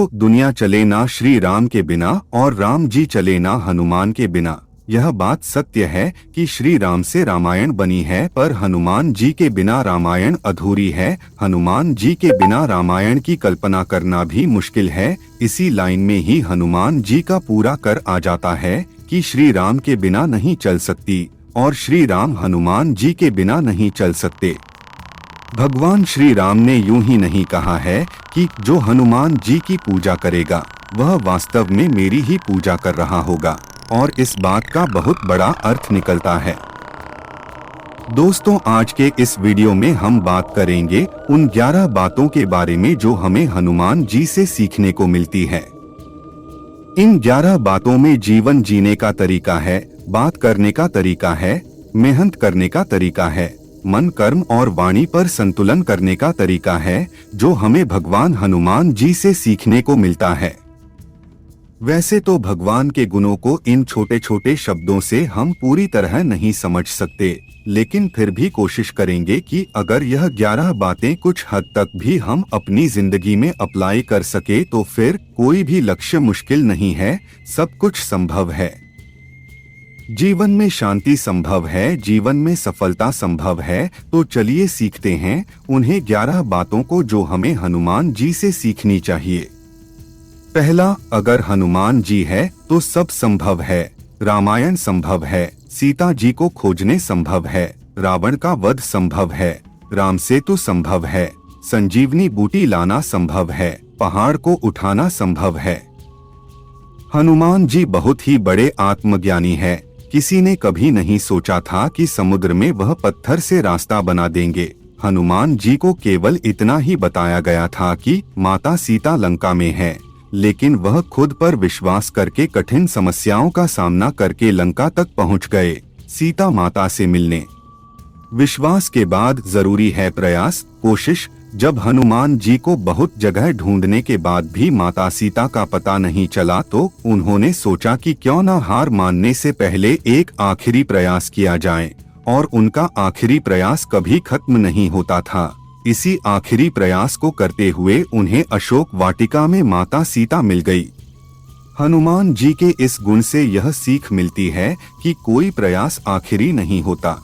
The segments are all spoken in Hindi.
दोस्तों, दुनिया चले ना श्री राम के बिना और राम जी चले ना हनुमान के बिना। यह बात सत्य है कि श्री राम से रामायण बनी है, पर हनुमान जी के बिना रामायण अधूरी है। हनुमान जी के बिना रामायण की कल्पना करना भी मुश्किल है। इसी लाइन में ही हनुमान जी का पूरा कर आ जाता है कि श्री राम के बिना नहीं चल सकती और श्री राम हनुमान जी के बिना नहीं चल सकते। भगवान श्री राम ने यूं ही नहीं कहा है कि जो हनुमान जी की पूजा करेगा वह वास्तव में मेरी ही पूजा कर रहा होगा, और इस बात का बहुत बड़ा अर्थ निकलता है। दोस्तों, आज के इस वीडियो में हम बात करेंगे उन 11 बातों के बारे में जो हमें हनुमान जी से सीखने को मिलती है। इन 11 बातों में जीवन जीने का तरीका है, बात करने का तरीका है, मेहनत करने का तरीका है, मन, कर्म और वाणी पर संतुलन करने का तरीका है, जो हमें भगवान हनुमान जी से सीखने को मिलता है। वैसे तो भगवान के गुणों को इन छोटे छोटे शब्दों से हम पूरी तरह नहीं समझ सकते, लेकिन फिर भी कोशिश करेंगे कि अगर यह 11 बातें कुछ हद तक भी हम अपनी जिंदगी में अप्लाई कर सके तो फिर कोई भी लक्ष्य मुश्किल नहीं है, सब कुछ संभव है। जीवन में शांति संभव है, जीवन में सफलता संभव है। तो चलिए सीखते हैं उन्हें 11 बातों को जो हमें हनुमान जी से सीखनी चाहिए। पहला, अगर हनुमान जी है तो सब संभव है। रामायण संभव है, सीता जी को खोजने संभव है, रावण का वध संभव है, राम सेतु संभव है, संजीवनी बूटी लाना संभव है, पहाड़ को उठाना संभव है। हनुमान जी बहुत ही बड़े आत्मज्ञानी है। किसी ने कभी नहीं सोचा था कि समुद्र में वह पत्थर से रास्ता बना देंगे। हनुमान जी को केवल इतना ही बताया गया था कि माता सीता लंका में है, लेकिन वह खुद पर विश्वास करके कठिन समस्याओं का सामना करके लंका तक पहुंच गए, सीता माता से मिलने। विश्वास के बाद जरूरी है प्रयास, कोशिश। जब हनुमान जी को बहुत जगह ढूंढने के बाद भी माता सीता का पता नहीं चला तो उन्होंने सोचा कि क्यों न हार मानने से पहले एक आखिरी प्रयास किया जाए, और उनका आखिरी प्रयास कभी खत्म नहीं होता था। इसी आखिरी प्रयास को करते हुए उन्हें अशोक वाटिका में माता सीता मिल गई। हनुमान जी के इस गुण से यह सीख मिलती है कि कोई प्रयास आखिरी नहीं होता।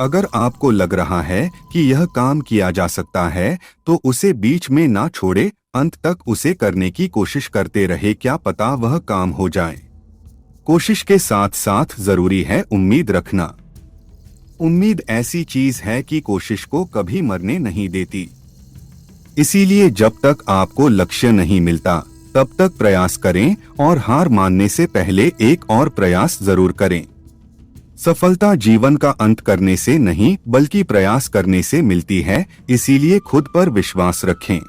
अगर आपको लग रहा है कि यह काम किया जा सकता है तो उसे बीच में ना छोड़े, अंत तक उसे करने की कोशिश करते रहे, क्या पता वह काम हो जाए। कोशिश के साथ साथ जरूरी है उम्मीद रखना। उम्मीद ऐसी चीज है कि कोशिश को कभी मरने नहीं देती। इसीलिए जब तक आपको लक्ष्य नहीं मिलता तब तक प्रयास करें, और हार मानने से पहले एक और प्रयास जरूर करें। सफलता जीवन का अंत करने से नहीं बल्कि प्रयास करने से मिलती है, इसीलिए खुद पर विश्वास रखें।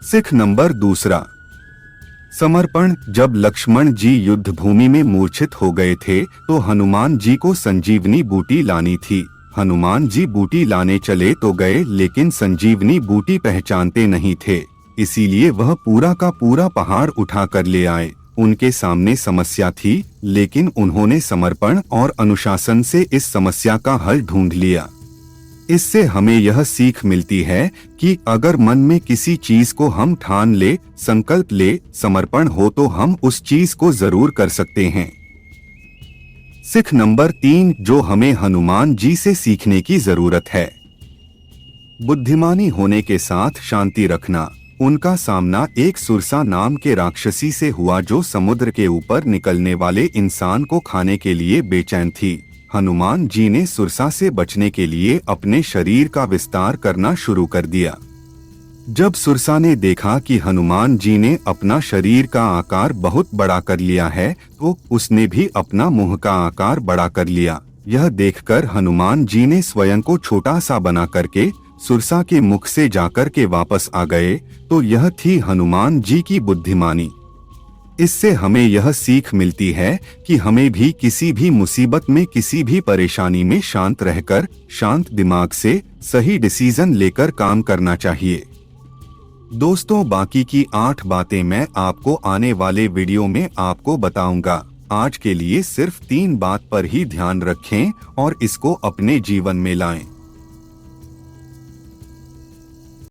सीख नंबर 2, समर्पण। जब लक्ष्मण जी युद्ध भूमि में मूर्छित हो गए थे तो हनुमान जी को संजीवनी बूटी लानी थी। हनुमान जी बूटी लाने चले तो गए, लेकिन संजीवनी बूटी पहचानते नहीं थे, इसीलिए वह पूरा का पूरा पहाड़ उठा कर ले आए। उनके सामने समस्या थी, लेकिन उन्होंने समर्पण और अनुशासन से इस समस्या का हल ढूंढ लिया। इससे हमें यह सीख मिलती है कि अगर मन में किसी चीज को हम ठान ले, संकल्प ले, समर्पण हो तो हम उस चीज को जरूर कर सकते हैं। सीख नंबर 3 जो हमें हनुमान जी से सीखने की जरूरत है, बुद्धिमानी होने के साथ शांति रखना। उनका सामना एक सुरसा नाम के राक्षसी से हुआ जो समुद्र के ऊपर निकलने वाले इंसान को खाने के लिए बेचैन थी। हनुमान जी ने सुरसा से बचने के लिए अपने शरीर का विस्तार करना शुरू कर दिया। जब सुरसा ने देखा कि हनुमान जी ने अपना शरीर का आकार बहुत बड़ा कर लिया है तो उसने भी अपना मुंह का आकार बड़ा कर लिया। यह देखकर हनुमान जी ने स्वयं को छोटा सा बना करके सुरसा के मुख से जाकर के वापस आ गए। तो यह थी हनुमान जी की बुद्धिमानी। इससे हमें यह सीख मिलती है कि हमें भी किसी भी मुसीबत में, किसी भी परेशानी में शांत रहकर, शांत दिमाग से सही डिसीजन लेकर काम करना चाहिए। दोस्तों, बाकी की 8 बातें मैं आपको आने वाले वीडियो में आपको बताऊंगा। आज के लिए सिर्फ 3 बात पर ही ध्यान रखें और इसको अपने जीवन में लाएं।